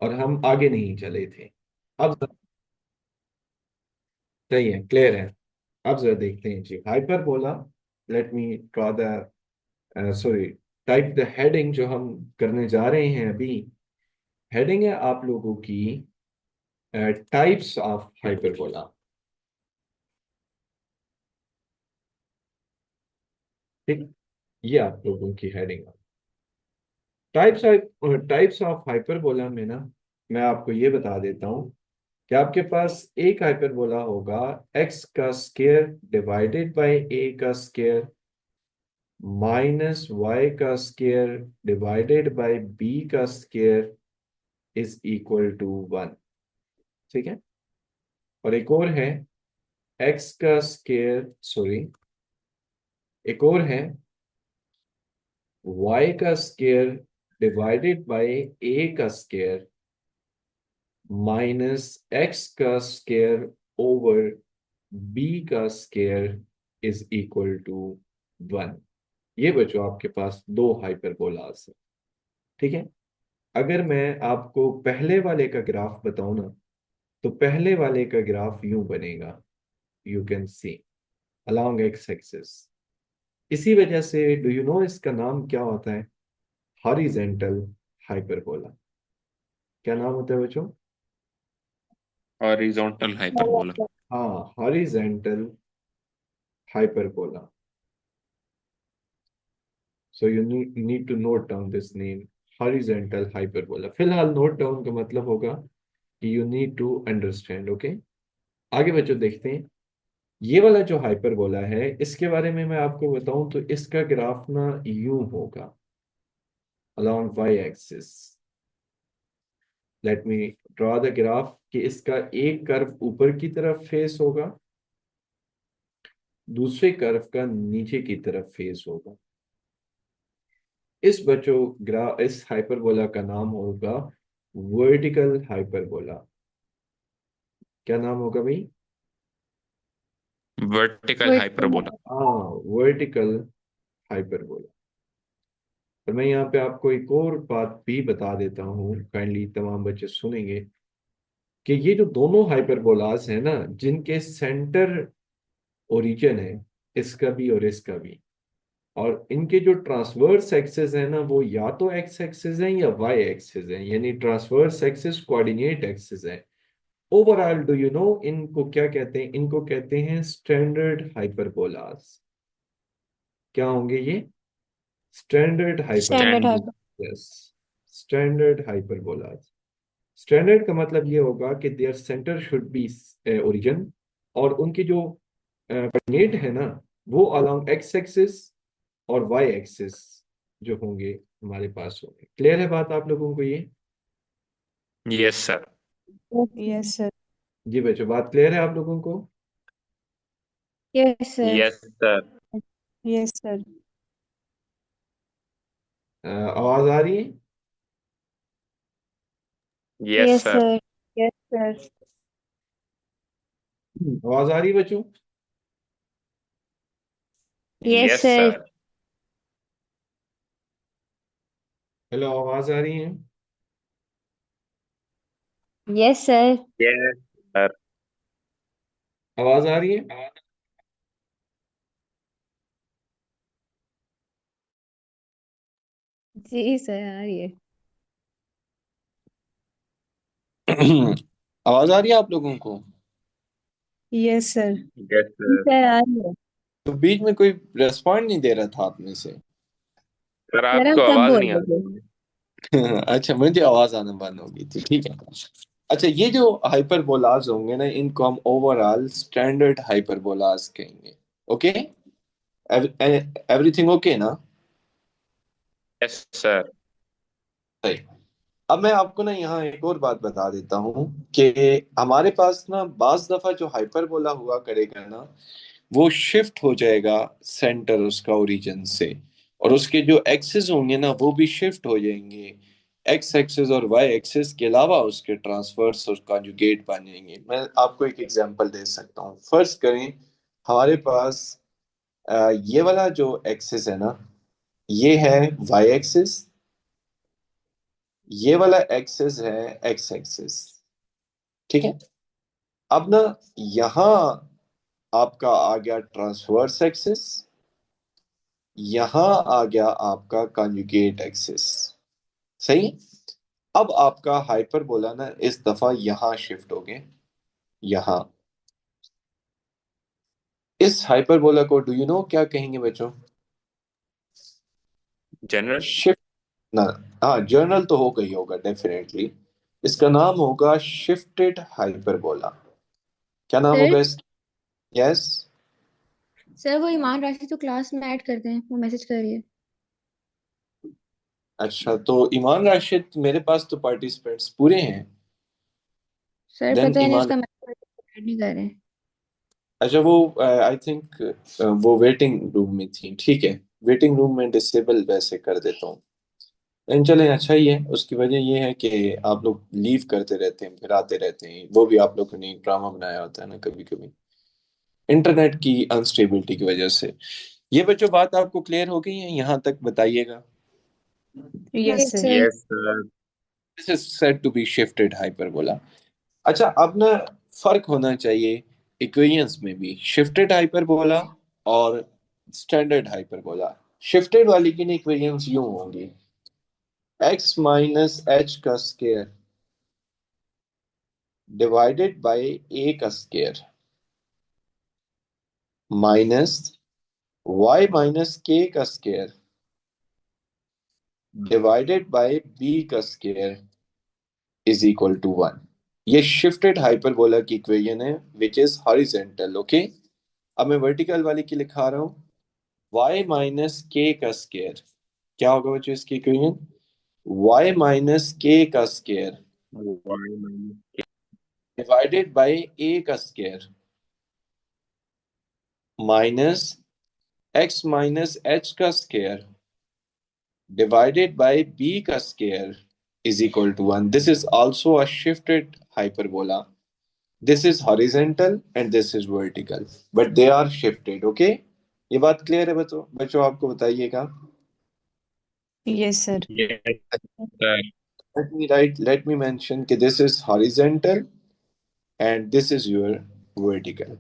और हम आगे नहीं चले थे। अब सही है, क्लियर है। अब जरा देखते हैं जी, hyperbola. Let me draw the, sorry, type the heading जो हम करने जा रहे हैं अभी। हेडिंग है आप लोगों की टाइप्स ऑफ हाइपरबोला। ठीक, ये आप लोगों की हेडिंग है। टाइप्स ऑफ हाइपरबोला में ना, मैं आपको ये बता देता हूँ कि आपके पास एक हाइपरबोला होगा, एक्स का स्क्वायर डिवाइडेड बाय ए का स्क्वायर माइनस वाई का स्क्वायर डिवाइडेड बाय बी का स्क्वायर इज इक्वल टू 1। ठीक है। और एक और है एक्स का स्क्वायर, सॉरी, एक और है वाई का स्क्वायर डिवाइडेड बाय ए का स्क्वायर माइनस एक्स का स्क्वायर ओवर बी का स्क्वायर इज इक्वल टू 1। ये बच्चों आपके पास दो हाइपरबोलास है। ठीक है। अगर मैं आपको पहले वाले का ग्राफ बताऊं ना, तो पहले वाले का ग्राफ यूं बनेगा, you can C along X axis. इसी वजह से डू यू नो इसका नाम क्या होता है? Horizontal hyperbola. क्या नाम होता है बच्चों? Horizontal hyperbola. हाँ, horizontal hyperbola. So you need to note down this name, horizontal hyperbola. फिलहाल नोट डाउन का मतलब होगा कि you need to understand. Okay. आगे बच्चों देखते हैं। ये वाला जो हाइपरबोला है, इसके बारे में मैं आपको बताऊं तो इसका ग्राफ ना यूं होगा, along y axis। Late me draw the graph कि इसका एक कर्व ऊपर की तरफ फेस होगा, दूसरे कर्व का नीचे की तरफ फेस होगा। इस बच्चों इस हाइपरबोला का नाम होगा वर्टिकल हाइपरबोला। क्या नाम होगा भाई? Vertical vertical. हाइपरबोला। हाँ, वर्टिकल हाइपरबोला। और मैं यहाँ पे आपको एक और बात भी बता देता हूँ, काइंडली तमाम बच्चे सुनेंगे, कि ये जो दोनों हाइपरबोलास हैं ना, जिनके सेंटर ओरिजिन है, इसका भी और इसका भी, और इनके जो ट्रांसवर्स एक्सेस है ना, वो या तो एक्स एक्सिस है या वाई एक्सिस है, यानी ट्रांसवर्स एक्सिस कोऑर्डिनेट एक्सिस है। ओवरऑल डू यू नो इनको क्या कहते हैं? इनको कहते हैं स्टैंडर्ड हाइपरबोलास। क्या होंगे ये? Standard standard stand. Hyperbola. Hyper. Yes, standard hyperbolas. Standard का मतलब ये होगा कि their centre should be origin, और उनकी जो कोऑर्डिनेट है ना, वो अलोंग एक्स एक्सिस और वाई एक्सिस जो होंगे हमारे पास होंगे। क्लियर है बात आप लोगों को ये? Yes sir. Yes sir. जी बच्चों, बात क्लियर है आप लोगों को? Yes sir. Yes sir. Yes sir. आवाज आ रही है? Yes yes sir. Sir. Yes sir. आवाज आ रही है बच्चों? Yes yes sir. Sir. Hello, आवाज आ रही है? Yes sir. Yes sir. आवाज आ रही है? जी सर, आ रही है। आवाज आ रही है आप लोगों को? Yes sir. यस जी सर। सर, आ रही है। तो बीच में कोई रेस्पॉन्ड नहीं दे रहा था आप में से। सर सर हम आपको सब आवाज बोल नहीं आ रहे हैं। अच्छा, मुझे आवाज आना बंद हो गई थी। ठीक है। अच्छा, ये जो हाइपरबोलाज होंगे ना, इनको हम ओवरऑल स्टैंडर्ड हाइपरबोलाज कहेंगे। ओके, एवरीथिंग ओके ना? Yes sir. सही। अब मैं आपको ना यहाँ एक और बात बता देता हूँ कि हमारे पास ना बाज दफा जो हाइपरबोला हुआ करेगा ना, वो शिफ्ट हो जाएगा सेंटर उसका ओरिजिन से, और उसके जो एक्सिस होंगे ना, वो भी शिफ्ट हो जाएंगे। एक्स एक्सिस और वाई एक्सिस के अलावा उसके ट्रांसफर्स और कॉन्जुगेट बन जाएंगे। मैं आपको एक एग्जांपल दे सकता हूँ। फर्स्ट करें, हमारे पास ये वाला जो एक्सिस है ना, ये है वाई एक्सिस, ये वाला एक्सिस है एक्स एक्सिस, ठीक है। अब ना यहां आपका आ गया ट्रांसवर्स एक्सिस, यहां आ गया आपका कॉन्जुगेट एक्सिस, सही। अब आपका हाइपरबोला ना इस दफा यहां शिफ्ट हो गए, यहां। इस हाइपरबोला को डू यू नो क्या कहेंगे बच्चों? जनरल। शिफ्ट ना, हाँ जर्नल तो होगा ही होगा डेफिनेटली। इसका नाम होगा शिफ्टेड हाइपरबोला। क्या नाम सर होगा इस? यस। सर वो ईमान राशि तो क्लास में ऐड कर दें, वो मैसेज कर रही है। अच्छा, तो ईमान राशिद, मेरे पास तो पार्टिसिपेंट्स पूरे हैं। सर देन पता ही नहीं ईमान, उसका मैसेज ऐड नहीं कर रहे। अच्छा वो आई थिंक वो वेटिंग रूम में थी, ठीक है। वेटिंग रूम में डिसेबल वैसे कर देता हूँ। लेकिन चलें, अच्छा ही है। उसकी वजह ये है कि आप लोग लीव करते रहते हैं, फिर आते रहते हैं, वो भी आप लोगों ने ड्रामा बनाया होता है ना कभी कभी, इंटरनेट की अनस्टेबिलिटी की वजह से। ये बच्चों बात आपको क्लियर हो गई है? यहाँ तक बताइएगा। Yes yes sir. Sir. Yes sir. This is said to be shifted hyperbola. अच्छा, अब ना फर्क होना चाहिए इक्वेशंस में भी, शिफ्टेड हाइपरबोला और स्टैंडर्ड हाइपरबोला। शिफ्टेड वाली की इक्वेशंस यूं होंगी, एक्स माइनस एच का स्क्वायर डिवाइडेड बाय ए का square minus Y minus K का स्क्वायर डिवाइडेड बाय बी का स्क्वायर इज इक्वल टू 1। ये शिफ्टेड हाइपरबोला की इक्वेशन है विच इज हॉरिजेंटल, ओके। अब मैं वर्टिकल वाली की लिखा रहा हूं, y माइनस के का स्क्वायर। क्या होगा बच्चों इसकी इक्वेशन? y माइनस के का square Y minus divided by a का square minus x minus h का स्क्वायर डिवाइडेड बाय b का square is equal to 1. This is also a shifted hyperbola. This is horizontal and this is vertical, but they are shifted. Okay? ये बात clear है बच्चों? बच्चों आपको बताइएगा। Yes sir. Yes sir. Let me mention कि this is horizontal and this is your vertical.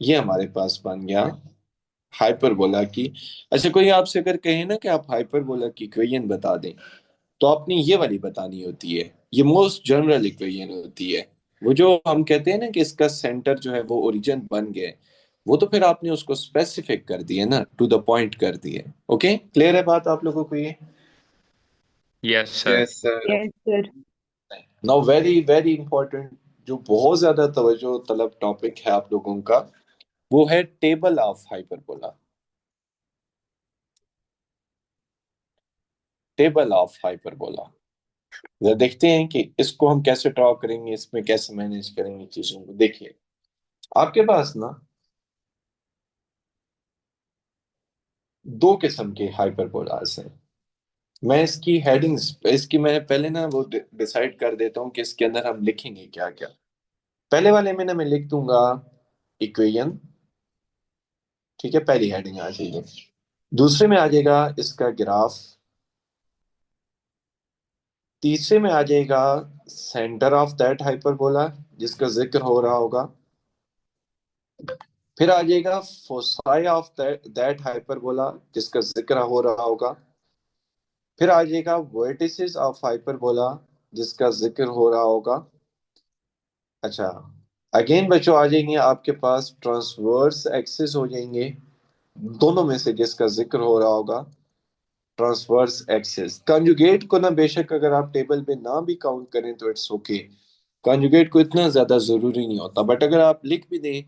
ये हमारे पास बन गया हाइपरबोला की। अच्छा, कोई आपसे अगर कहे ना कि आप हाइपरबोला की इक्वेशन बता दें, तो आपने ये वाली बतानी होती है। ये मोस्ट जनरल इक्वेशन होती है। वो जो हम कहते हैं ना कि इसका सेंटर जो है वो ओरिजिन बन गया है, वो तो फिर आपने उसको स्पेसिफिक कर दिया ना, टू द पॉइंट कर दिया। ओके, क्लियर है बात आप लोगों को ये? Yes sir. Yes sir. Yes sir. Now very very important, जो बहुत ज्यादा तवज्जो तलब टॉपिक है आप लोगों का, वो है table of hyperbola. Table of hyperbola, जरा देखते हैं कि इसको हम कैसे ड्रॉ करेंगे, इसमें कैसे मैनेज करेंगे चीजों को। देखिए, आपके पास ना दो किस्म के हाइपरबोलास हैं। मैं इसकी हेडिंग्स, इसकी मैं पहले ना वो डिसाइड कर देता हूँ कि इसके अंदर हम लिखेंगे क्या क्या। पहले वाले में ना मैं लिख दूंगा इक्वेशन, ठीक है, पहली हेडिंग आ जाएगी। दूसरे में आ जाएगा इसका ग्राफ। तीसरे में आ जाएगा सेंटर ऑफ दैट हाइपरबोला, जिसका जिक्र हो रहा होगा। फिर आ जाएगा फोसाई ऑफ दैट हाइपरबोला, जिसका जिक्र हो रहा होगा। फिर आ जाएगा वर्टिसेस ऑफ हाइपरबोला, जिसका जिक्र हो रहा होगा। अच्छा, अगेन बच्चों आ जाएंगे आपके पास ट्रांसवर्स एक्सिस हो जाएंगे, दोनों में से जिसका जिक्र हो रहा होगा ट्रांसवर्स एक्सिस। कंजुगेट को ना बेशक अगर आप टेबल में ना भी काउंट करें तो इट्स ओके, कंजुगेट को इतना ज्यादा जरूरी नहीं होता, बट अगर आप लिख भी दें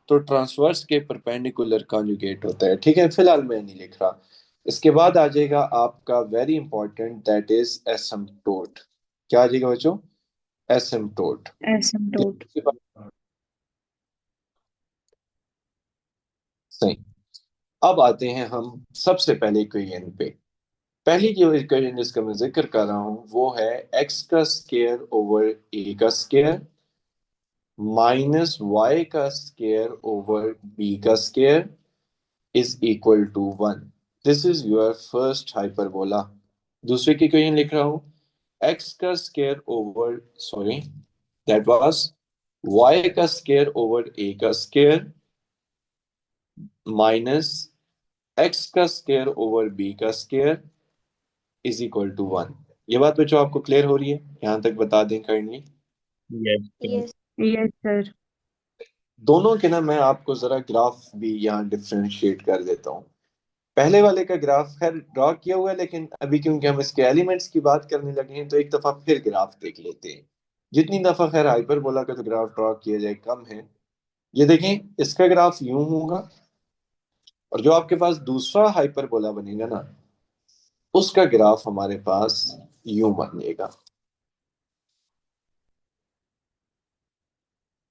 तो ट्रांसवर्स के परपेंडिकुलर कंजुगेट होता है, ठीक है। फिलहाल मैं नहीं लिख रहा। इसके बाद आ जाएगा आपका वेरी इंपॉर्टेंट, दैट इज एसिम्पटोट। क्या आ जाएगा बच्चों? एसिम्पटोट। एसिम्पटोट। सही। अब आते हैं हम सबसे पहले इक्वेशन पे। पहली जो इक्वेशन जिसका मैं जिक्र कर रहा हूं वो है एक्स का स्क्वायर ओवर ए का स्क्वायर माइनस वाई का स्क्वायर ओवर बी का square is equal to 1। This is your first hyperbola. दूसरे की इक्वेशन लिख रहा हूं, एक्स का square over, sorry, that was Y का स्क्वायर ओवर ए का स्क्वायर माइनस एक्स का स्क्वायर ओवर बी का स्क्वायर इज इक्वल टू 1। ये बात बच्चों आपको क्लियर हो रही है? यहां तक बता दें kindly. Yes, sir. Yes. Yes sir. दोनों के ना मैं आपको जरा ग्राफ भी यहाँ डिफ्रेंशिएट कर देता हूँ। पहले वाले का ग्राफ खैर ड्रॉ किया हुआ है, लेकिन अभी क्योंकि हम इसके एलिमेंट्स की बात करने लगे हैं तो एक दफा फिर ग्राफ देख लेते हैं। जितनी दफा खैर हाइपरबोला का तो ग्राफ ड्रॉ किया जाए कम है। ये देखें, इसका ग्राफ यूं होगा, और जो आपके पास दूसरा हाइपरबोला बनेगा ना, उसका ग्राफ हमारे पास यूं बनेगा,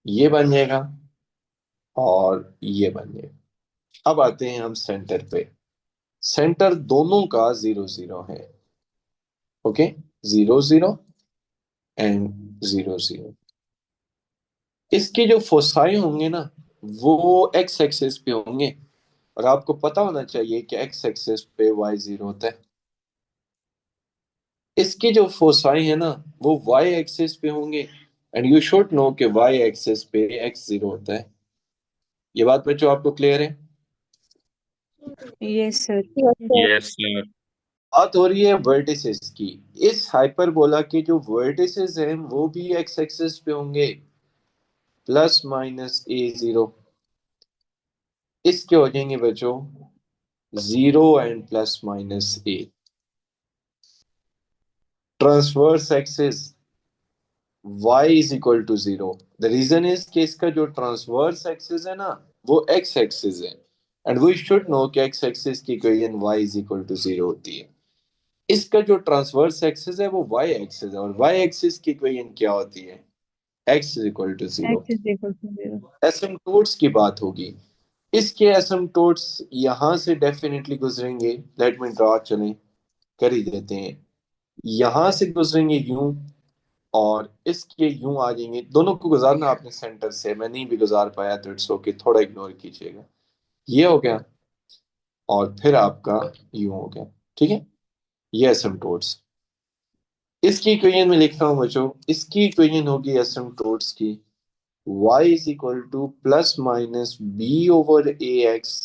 ये बन जाएगा और ये बन जाएगा। अब आते हैं हम सेंटर पे। सेंटर दोनों का 0 0 है। Okay, 0 0 and 0 0। इसके जो फोसाई होंगे ना, वो एक्स एक्सिस पे होंगे, और आपको पता होना चाहिए कि एक्स एक्सिस पे वाई 0 होता है। इसके जो फोसाई है ना, वो वाई एक्सिस पे होंगे, एंड यू शुड नो कि वाई एक्सिस पे एक्स 0 होता है। ये बात बच्चों आपको क्लियर है? Yes sir. Yes sir. Yes, sir. बात हो रही है वर्टिसेस की। इस हाइपरबोला के जो वर्टिसेस हैं वो भी एक्स एक्सिस पे होंगे, प्लस माइनस ए 0। इसके हो जाएंगे बच्चों 0 and plus minus A. Transverse axis y is equal to 0। The reason is कि इसका जो ट्रांसवर्स एक्सिस है ना, वो x एक्सिस है, एंड वी शुड नो कि x एक्सिस की equation y is equal to 0 होती है। इसका जो ट्रांसवर्स एक्सिस है वो y एक्सिस है, और y एक्सिस की इक्वेशन क्या होती है? x is equal to 0। X is equal to 0। Asymptotes की बात होगी। इसके एसिम्प्टोट्स यहां से डेफिनेटली गुजरेंगे। लेट मी ड्रॉ, चलें कर ही देते हैं। यहां से गुजरेंगे यूं, और इसके यूं आ जाएंगे। दोनों को गुजारना आपने सेंटर से, मैं नहीं भी गुजार पाया तो इट्स ओके, थोड़ा इग्नोर कीजिएगा। ये हो गया, और फिर आपका यूं हो गया। ठीक है, ये एसिम्प्टोट्स। इसकी इक्वेशन में लिखता हूं बच्चों, इसकी इक्वेशन होगी एसिम्प्टोट्स की y is equal to plus minus B over A X,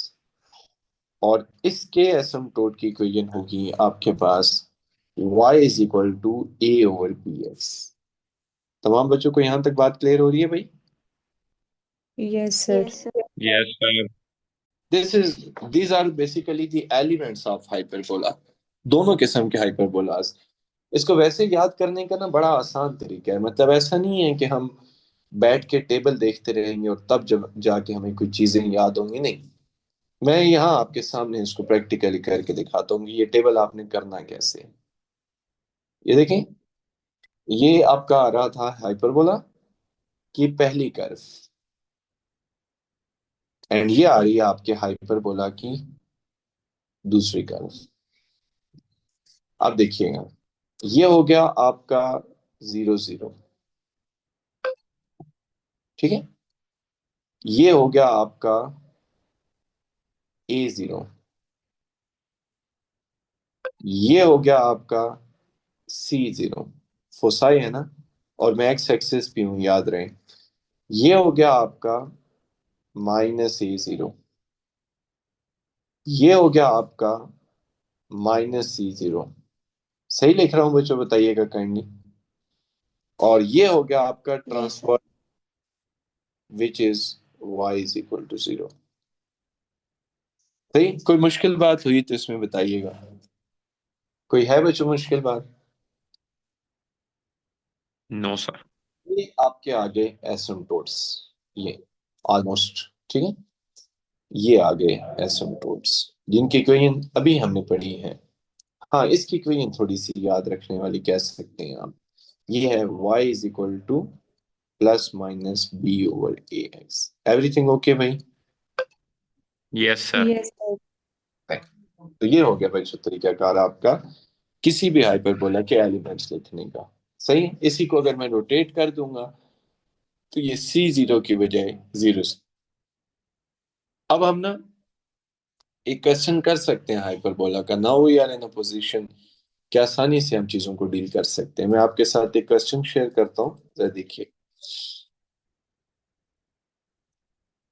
और इसके एसिम्प्टोट की इक्वेशन होगी आपके पास y is equal to A over B X. तमाम बच्चों को यहां तक बात क्लियर हो रही है भाई? Yes sir. Yes sir. Yes, sir. This is these are basically the elements of hyperbola। दोनों किस्म के हाइपरबोलास। इसको वैसे याद करने का ना बड़ा आसान तरीका है। मतलब ऐसा नहीं है कि हम बैठ के टेबल देखते रहेंगे और तब जब जाके हमें कुछ चीजें याद होंगी, नहीं। मैं यहाँ आपके सामने इसको प्रैक्टिकली करके दिखाता हूँ कि ये टेबल आपने करना कैसे है। ये देखें, ये आपका आ रहा था हाइपरबोला की पहली कर्व, एंड ये आ रही है आपके हाइपरबोला की दूसरी कर्व। अब देखिएगा, ये हो गया आपका 0 0। ठीक है, ये हो गया आपका ए 0। ये हो गया आपका सी 0। फोसाई है ना, और मैं एक्स एक्सिस भी हूं, याद रहे। ये हो गया आपका माइनस ए 0। ये हो गया आपका माइनस सी 0। सही लिख रहा हूं बच्चों? बताइएगा काइंडली। और ये हो गया आपका yes. Transverse which is Y is equal to 0। सही? कोई मुश्किल बात हुई तो इसमें बताइएगा। कोई है बच्चों मुश्किल बात? No, sir. ये आपके आगे एसिम्प्टोट्स, ये ऑलमोस्ट ठीक है। ये आगे एसिम्प्टोट्स जिनकी इक्वेशन अभी हमने पढ़ी है। हाँ, इसकी इक्वेशन थोड़ी सी याद रखने वाली कह सकते हैं आप। ये है y is equal to plus minus B over A X. Everything okay भाई? Yes, sir. Yes sir. तो ये हो गया भाई तरीकाकार आपका किसी भी हाइपरबोला के एलिमेंट्स लिखने का। सही? इसी को अगर मैं रोटेट कर दूंगा तो ये सी 0 की बजाय 0। अब हम ना एक क्वेश्चन कर सकते हैं हाइपरबोला का। Now we are in a position कि आसानी से हम चीजों को डील कर सकते हैं। मैं आपके साथ एक क्वेश्चन शेयर करता हूँ, जरा देखिए।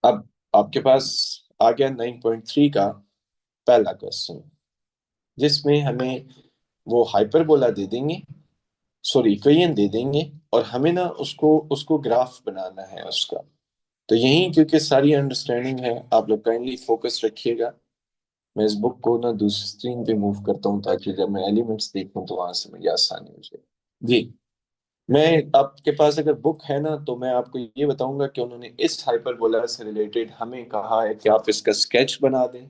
अब आपके पास आ गया 9.3 का पहला क्वेश्चन, जिसमें हमें वो हाइपरबोला दे देंगे, सॉरी इक्वेशन दे देंगे, और हमें ना उसको उसको ग्राफ बनाना है उसका। तो यही क्योंकि सारी अंडरस्टैंडिंग है, आप लोग काइंडली फोकस रखिएगा। मैं इस बुक को ना दूसरी स्क्रीन पे मूव करता हूँ ताकि जब मैं एलिमेंट्स देखूं तो वहां से मुझे आसानी हो जाए। जी, मैं आपके पास अगर बुक है ना, तो मैं आपको ये बताऊंगा कि उन्होंने इस हाइपरबोला से रिलेटेड हमें कहा है कि आप इसका स्केच बना दें,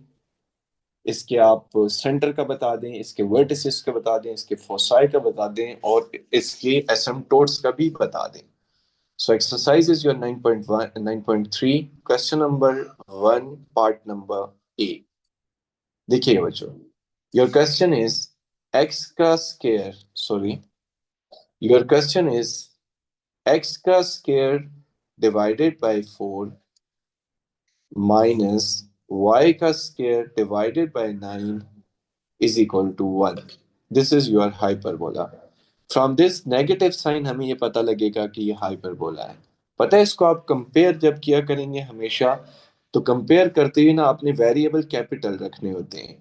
इसके आप सेंटर का बता दें, इसके वर्टिसेस का बता दें, इसके फोसाई का बता दें, और इसके एसिम्पटोट्स का भी बता दें। So exercise is your 9.1, 9.3, question number 1, part number A. देखिए बच्चों, your question is x का square, sorry, your question is x का square divided by 4 minus y का square divided by 9 is equal to 1. This is your hyperbola. From this negative sign हमें ये पता लगेगा कि ये हाइपरबोला है। पता है, इसको आप कंपेयर जब किया करेंगे हमेशा, तो कंपेयर करते हुए ना आपने वेरिएबल कैपिटल रखने होते हैं।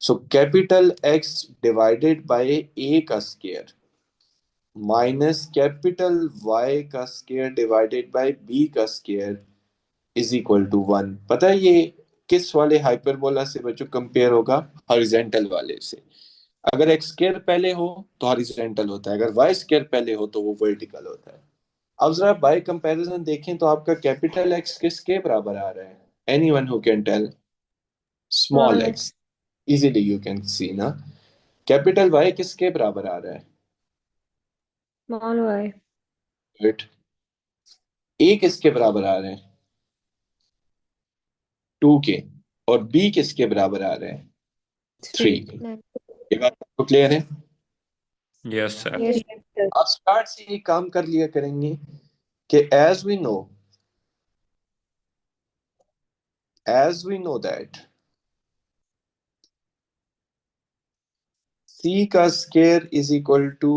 So capital X divided by ए का स्क्वायर माइनस कैपिटल वाई का स्क्वायर डिवाइडेड बाय बी का स्क्वायर इज इक्वल टू 1। पता है ये किस वाले हाइपरबोला से बच्चों कंपेयर होगा? हॉरिजेंटल वाले से। अगर एक्स स्क्वायर पहले हो तो हॉरिजेंटल होता है, अगर वाई स्क्वायर पहले हो तो वो वर्टिकल होता है। अब जरा बाय कंपैरिजन देखें तो आपका कैपिटल एक्स किसके बराबर आ रहा है? Anyone who can tell? Small small x. Easily you can see ना। कैपिटल वाई किसके बराबर आ रहा है? Small Y right. ए किसके बराबर आ रहे हैं? 2 के। और बी किसके बराबर आ रहे हैं? 3 3। के। ये बात आपको क्लियर है? Yes, sir. Yes Yes, sir. आप स्टार्ट से ये काम कर लिया करेंगे कि as we know that c का स्क्वायर इज इक्वल टू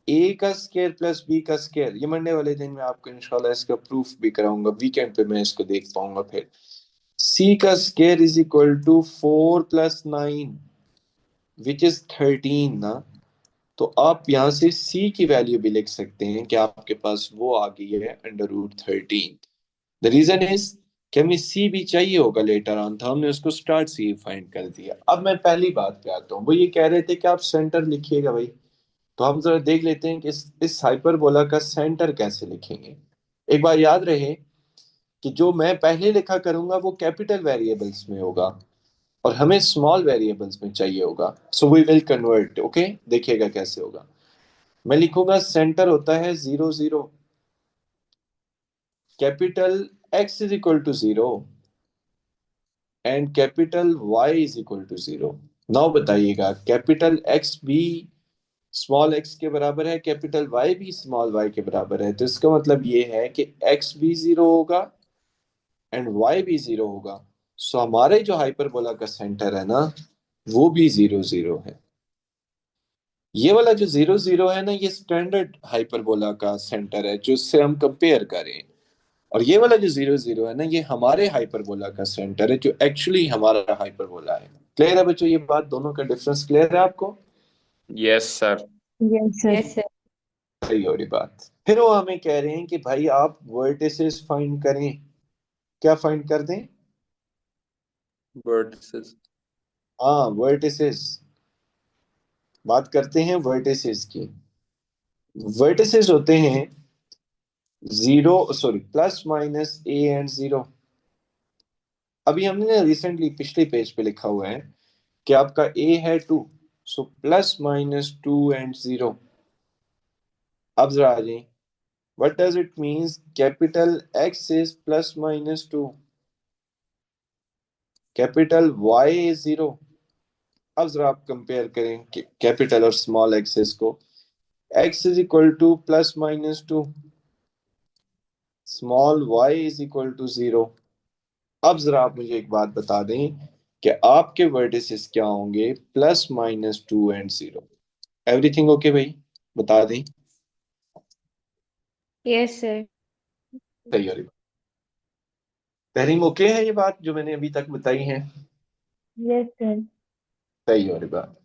ए का स्क्वायर प्लस बी का स्क्वायर। ये मंडे वाले दिन मैं आपको इंशाल्लाह इसका प्रूफ भी कराऊंगा, वीकेंड पे मैं इसको देख पाऊंगा। फिर c का square is equal to 4 plus 9 which is 13 ना। तो आप यहाँ से c की वैल्यू भी लिख सकते हैं कि आपके पास वो आ गई है √13। द रीजन इज कि हमें सी भी चाहिए होगा लेटर ऑन, तो हमने उसको स्टार्ट से ही फाइंड कर दिया। अब मैं पहली बात पे आता हूँ, वो ये कह रहे थे कि आप सेंटर लिखिएगा भाई। तो हम जरा देख लेते हैं कि इस हाइपरबोला का सेंटर कैसे लिखेंगे। एक बार याद रहे कि जो मैं पहले लिखा करूंगा वो कैपिटल वेरिएबल्स में होगा, और हमें स्मॉल वेरिएबल्स में चाहिए होगा। So we will convert. Okay, देखिएगा कैसे होगा। मैं लिखूंगा सेंटर होता है 0 0, capital X is equal to 0 and capital Y is equal to 0। Now बताइएगा, कैपिटल एक्स भी स्मॉल एक्स के बराबर है, कैपिटल वाई भी स्मॉल वाई के बराबर है, तो इसका मतलब ये है कि एक्स भी 0 होगा एंड वाई भी 0 होगा। सो हमारे जो हाइपरबोला का सेंटर है ना, वो भी 0 0 है। ये वाला जो 0 0 है ना, ये स्टैंडर्ड हाइपरबोला का सेंटर है जो इससे हम कंपेयर करें। और ये वाला जो 0 0 है ना, ये हमारे हाइपरबोला का सेंटर है जो एक्चुअली हमारा हाइपरबोला है। क्लियर है बच्चों? ये बात दोनों का डिफरेंस क्लियर है आपको? Yes, sir. Yes, sir. Yes sir. सही हो रही बात। फिर वो हमें कह रहे हैं कि भाई आप वर्टिसेस फाइंड करें। क्या फाइंड कर दें? Vertices. हाँ, वर्टिसेस। बात करते हैं वर्टिसेस की। वर्टिसेस होते हैं 0, sorry, plus minus A and 0। अभी हमने ना रिसेंटली पिछले पेज पे लिखा हुआ है कि आपका ए है 2, सो प्लस माइनस 2 एंड 0। अब जरा आ जाए, what does it means? Capital X is plus minus 2, capital Y is 0। अब जरा आप कंपेयर करें कैपिटल और स्मॉल एक्सेस को। X is equal to plus minus 2, small Y is equal to 0। अब जरा आप मुझे एक बात बता दें कि आपके वर्टिसेस क्या होंगे plus minus 2 and 0? Everything okay भाई, बता दें। Yes sir. सही हो रही बात। तहरीम ओके है ये बात जो मैंने अभी तक बताई है? Yes sir. सही हो रही बात।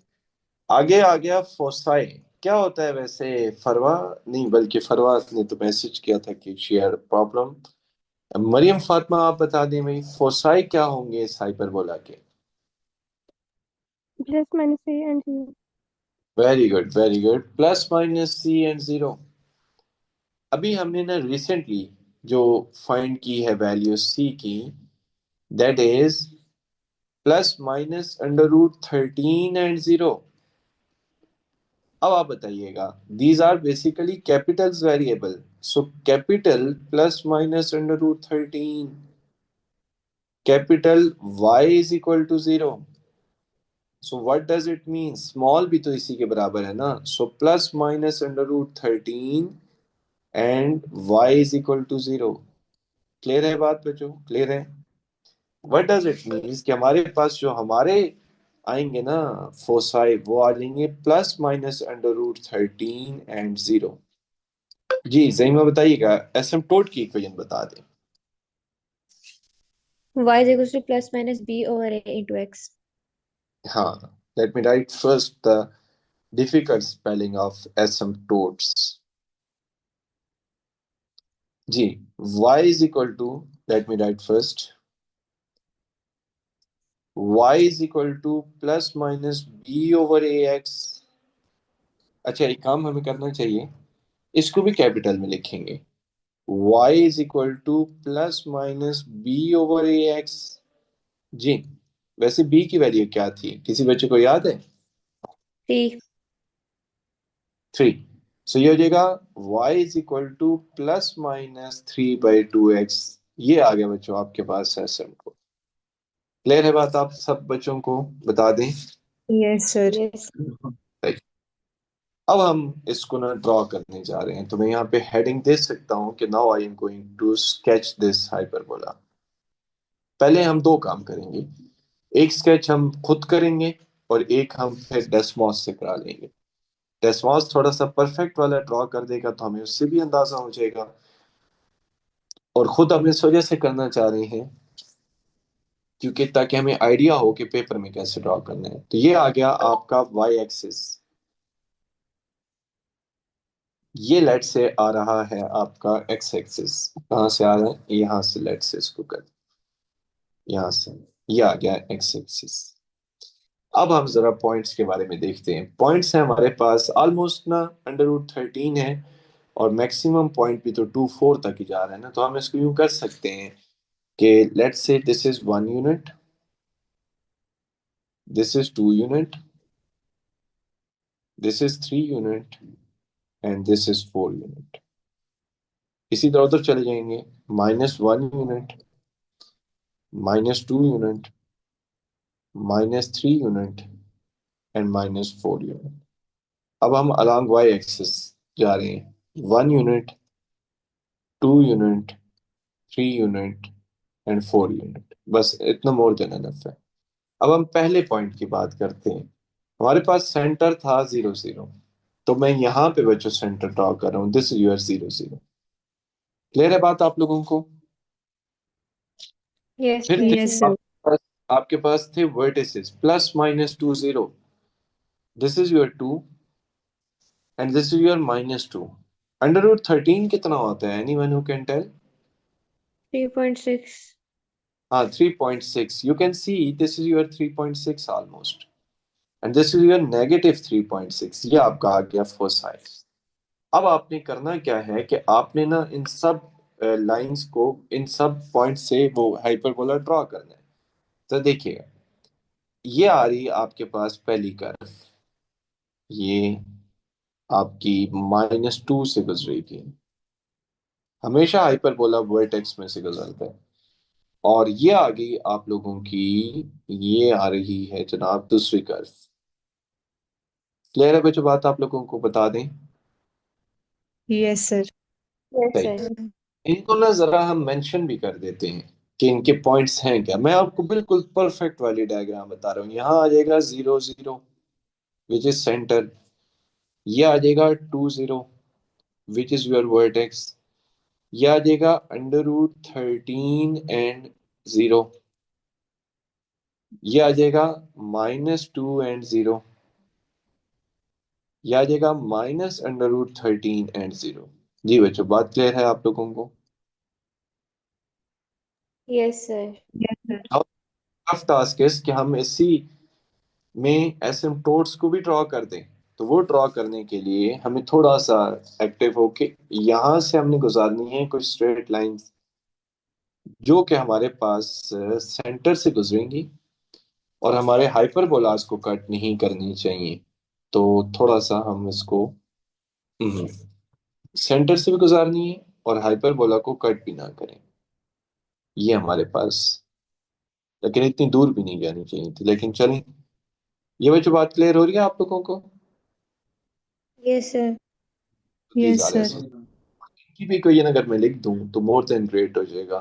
आगे आ गया फोसाई। क्या होता है वैसे? फरवा नहीं, बल्कि फरवा ने तो मैसेज किया था कि she had problem. Maryam Fatima आप बता दें भाई, फोसाई क्या होंगे इस हाइपरबोला के? Plus minus A and zero. Very good very good, plus minus C and zero. अभी हमने ना रिसेंटली जो फाइंड की है वैल्यू सी की, that is plus minus under root 13 and zero. अब आप बताइएगा, these are basically capitals variable, so capital plus minus under root 13, capital y is equal to zero. So what does it mean? Small भी तो इसी के बराबर है ना। So plus minus under root 13 and y is equal to zero. Clear है बात बच्चों, क्लियर है? व्हाट डज इट मीन्स कि हमारे पास जो हमारे आएंगे ना फोसाई, वो आ जाएंगे plus minus under root 13 and zero. जी जहीमा बताइएगा, एसिम्प्टोट की इक्वेशन बता दें। y is equals to plus minus b over a into x. हाँ, let me write first the difficult spelling of asymptotes. जी, y is equal to, let me write first, y is equal to plus minus b over A X. अच्छा, एक काम हमें करना चाहिए, इसको भी कैपिटल में लिखेंगे। y is equal to plus minus B over A x. जी, वैसे b की वैल्यू क्या थी, किसी बच्चे को याद है? 3. 3। सो ये हो जाएगा y is equal to plus minus 3/2x। ये आ गया बच्चों आपके पास है सिंपल। क्लियर है बात? आप सब बच्चों को बता दें। Yes sir. Yes. Right. अब हम इसको ना ड्रॉ करने जा रहे हैं, तो मैं यहाँ पे हेडिंग दे सकता हूँ कि now I am going to sketch this hyperbola. पहले हम दो काम करेंगे, एक स्केच हम खुद करेंगे और एक हम फिर डेस्मॉस से करा लेंगे। डेस्मॉस थोड़ा सा परफेक्ट वाला ड्रॉ कर देगा तो हमें उससे भी अंदाजा हो जाएगा, और खुद हम इस वजह से करना चाह रहे हैं क्योंकि ताकि हमें आइडिया हो कि पेपर में कैसे ड्रॉ करना है। तो ये आ गया आपका वाई एक्सिस। ये लेट से आ रहा है आपका एक्स एक्सिस। कहाँ से आ रहा है? यहाँ से, लेट से इसको कर, यहाँ से ये आ गया एक्स एक्सिस। अब हम जरा पॉइंट्स के बारे में देखते हैं। पॉइंट्स है हमारे पास ऑलमोस्ट ना अंडर रूट 13 है, और मैक्सिमम पॉइंट भी तो 2 4 तक ही जा रहा है ना। तो हम इसको यूं कर सकते हैं कि let's say this is 1 unit, this is 2 unit, this is 3 unit and this is 4 unit. इसी तरह उधर चले जाएंगे, -1 unit, -2 unit, -3 unit and -4 unit. अब हम अलॉन्ग वाई एक्सिस जा रहे हैं, 1 unit, 2 unit, 3 unit and 4 unit. बस इतना मोर देन एनफ है। अब हम पहले पॉइंट की बात करते हैं। हमारे पास सेंटर था 0 0, तो मैं यहाँ पे बच्चों सेंटर ड्रॉ कर रहा हूँ, दिस इज यूर 0 0। क्लियर है बात आप लोगों को? Yes, फिर sir. थे यस सर। आपके पास थे vertices +-2 0, this is your 2 and this is your -2। Under root 13 कितना होता है? Anyone who can tell? 3.6. हाँ, 3.6। You can see this is your 3.6 almost, and this is your -3.6। ये आपका आ गया फोसाई। अब आपने करना क्या है कि आपने ना इन सब लाइंस को, इन सब पॉइंट से वो हाइपरबोला ड्रॉ करना है। तो देखिए, ये आ रही है आपके पास पहली कर्व, ये आपकी -2 से गुजरेगी। हमेशा हाइपरबोला वर्टेक्स में से गुजरता है। और ये आ गई आप लोगों की, ये आ रही है जनाब दूसरी कर्व। क्लियर है बच्चों बात? आप लोगों को बता दें। Yes sir. Yes, सही। sir. इनको ना जरा हम मेंशन भी कर देते हैं कि इनके पॉइंट्स हैं क्या। मैं आपको बिल्कुल परफेक्ट वाली डायग्राम बता रहा हूँ। यहाँ आ जाएगा 0 0 विच इज सेंटर, ये आ जाएगा 2 0 विच इज योर वर्टेक्स। ये आ जाएगा √13 and 0। ये आ जाएगा -2 and 0। ये आ जाएगा -√13 and 0। जी बच्चों, बात क्लियर है आप लोगों को? Yes sir. Yes, sir. अब टास्क है कि हम इसी में एसिम्प्टोट्स को भी ड्रॉ कर दें। तो वो ड्रॉ करने के लिए हमें थोड़ा सा एक्टिव होके यहां से हमने गुजारनी है कुछ स्ट्रेट लाइंस जो कि हमारे पास सेंटर से गुजरेंगी और हमारे हाइपरबोलास को कट नहीं करनी चाहिए। तो थोड़ा सा हम इसको सेंटर से भी गुजारनी है और हाइपरबोला को कट भी ना करें। ये हमारे पास, लेकिन इतनी दूर भी नहीं जानी चाहिए थी, लेकिन चलें। ये बच्चों बात क्लियर हो रही है आप लोगों को? Yes sir. Please Yes, Alia sir. से की भी कोई अगर मैं लिख दूं तो मोर देन ग्रेट हो जाएगा।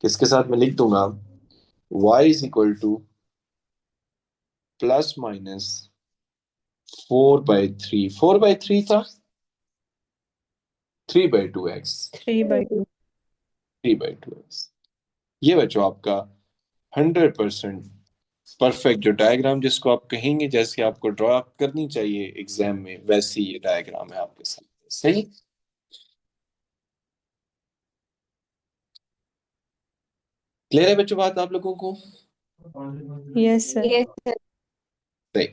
किसके साथ मैं लिख दूंगा? y = ±4/3। 4/3 था, 3/2x। 3/2. 3/2x। ये बच्चों आपका 100% परफेक्ट जो डायग्राम जिसको आप कहेंगे जैसे आपको ड्रॉ करनी चाहिए एग्जाम में, वैसी ये डायग्राम है आपके सामने। सही? क्लियर है बच्चों बात आप लोगों को? Yes, sir. Yes sir. सही।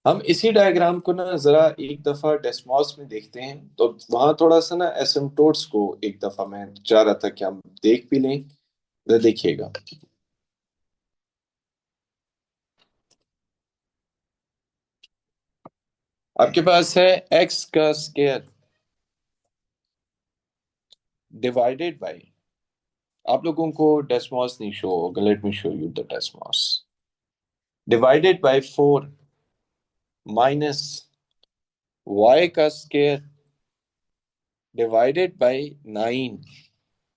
हम इसी डायग्राम को ना जरा एक दफा डेस्मॉस में देखते हैं, तो वहां थोड़ा सा ना एसिम्प्टोट्स को एक दफा मैं चाह रहा था कि हम देख भी लें। तो देखिएगा, आपके पास है x का स्क्वायर डिवाइडेड बाय, आप लोगों को डेस्मॉस नहीं शो होगा, let me show you the Desmos. Divided by 4 minus y का square divided by 9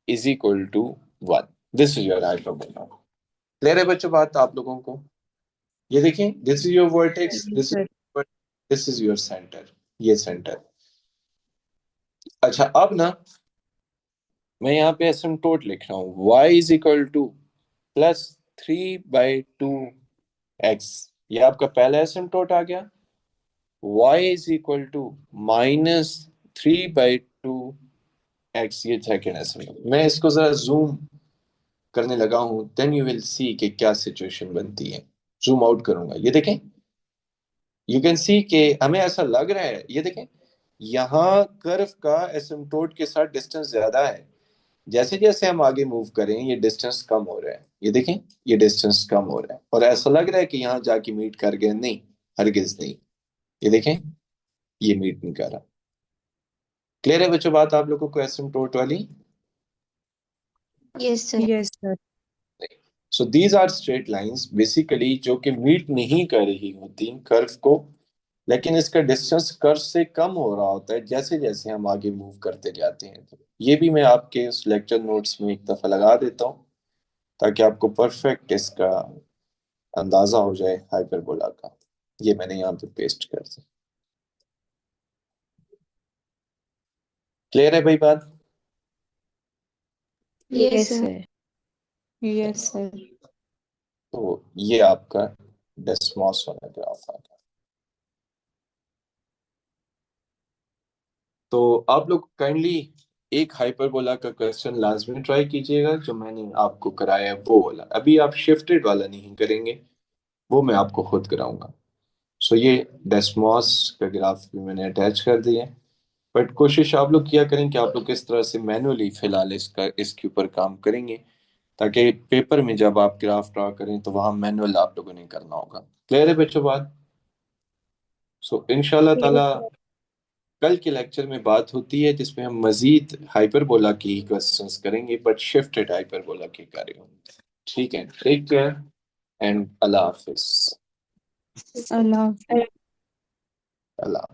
is equal to 1। This is your hyperbola. Clear है बच्चों बात आप लोगों को? ये देखें, this is your vertex, Yes, sir. This is your centre, ये सेंटर। अच्छा, अब ना मैं यहाँ पे एसिम्प्टोट लिख रहा हूँ y +3/2x। ये आपका पहला एसिम्प्टोट आ गया। y -3/2x, ये सेकेंड एसिम्प्टोट। मैं इसको जरा जूम करने लगा हूं, देन यू विल सी कि क्या सिचुएशन बनती है। जूम आउट करूंगा, ये देखें, यू कैन सी कि हमें ऐसा लग रहा है, ये देखें, यहाँ कर्व का एसिम्प्टोट के साथ डिस्टेंस ज्यादा है। जैसे जैसे हम आगे मूव करें ये डिस्टेंस कम हो रहा है। ये देखें, ये डिस्टेंस कम हो रहा है और ऐसा लग रहा है कि यहाँ जाके मीट कर गए। नहीं, हरगिज नहीं। ये देखें, ये मीट नहीं कर रहा। क्लियर है बच्चों बात आप लोगों को एसिम्प्टोट वाली? Yes sir. Yes, sir. So these are straight lines basically जो कि मीट नहीं कर रही होती कर्व को, लेकिन इसका डिस्टेंस कर्व से कम हो रहा होता है जैसे जैसे हम आगे मूव करते जाते हैं। तो ये भी मैं आपके उस लेक्चर नोट्स में एक दफा लगा देता हूँ ताकि आपको परफेक्ट इसका अंदाजा हो जाए हाइपरबोला का। ये मैंने यहाँ पे पेस्ट कर दिया। क्लियर है भाई बात? Yes sir. Yes, sir. तो ये आपका डेस्मॉस वाला ग्राफ आ गया। तो आप लोग काइंडली एक हाइपरबोला का क्वेश्चन लाजमी ट्राई कीजिएगा जो मैंने आपको कराया है वो वाला। अभी आप शिफ्टेड वाला नहीं करेंगे, वो मैं आपको खुद कराऊंगा। सो ये डेस्मॉस का ग्राफ भी मैंने अटैच कर दिया है। बट कोशिश आप लोग किया करें कि आप लोग किस तरह से मैनुअली फिलहाल इसके ऊपर काम करेंगे, ताकि पेपर में जब आप ग्राफ ड्रा करें तो वहां मैनुअल आप लोगों ने करना होगा। क्लियर है बच्चों बात? सो इंशाल्लाह Yes, ताला sir. कल के लेक्चर में बात होती है जिसमें हम मजीद हाइपरबोला की क्वेश्चंस करेंगे, बट शिफ्टेड हाइपरबोला के कार्य होंगे। ठीक है, टेक केयर एंड अल्लाह हाफिज। Allah. अल्लाह।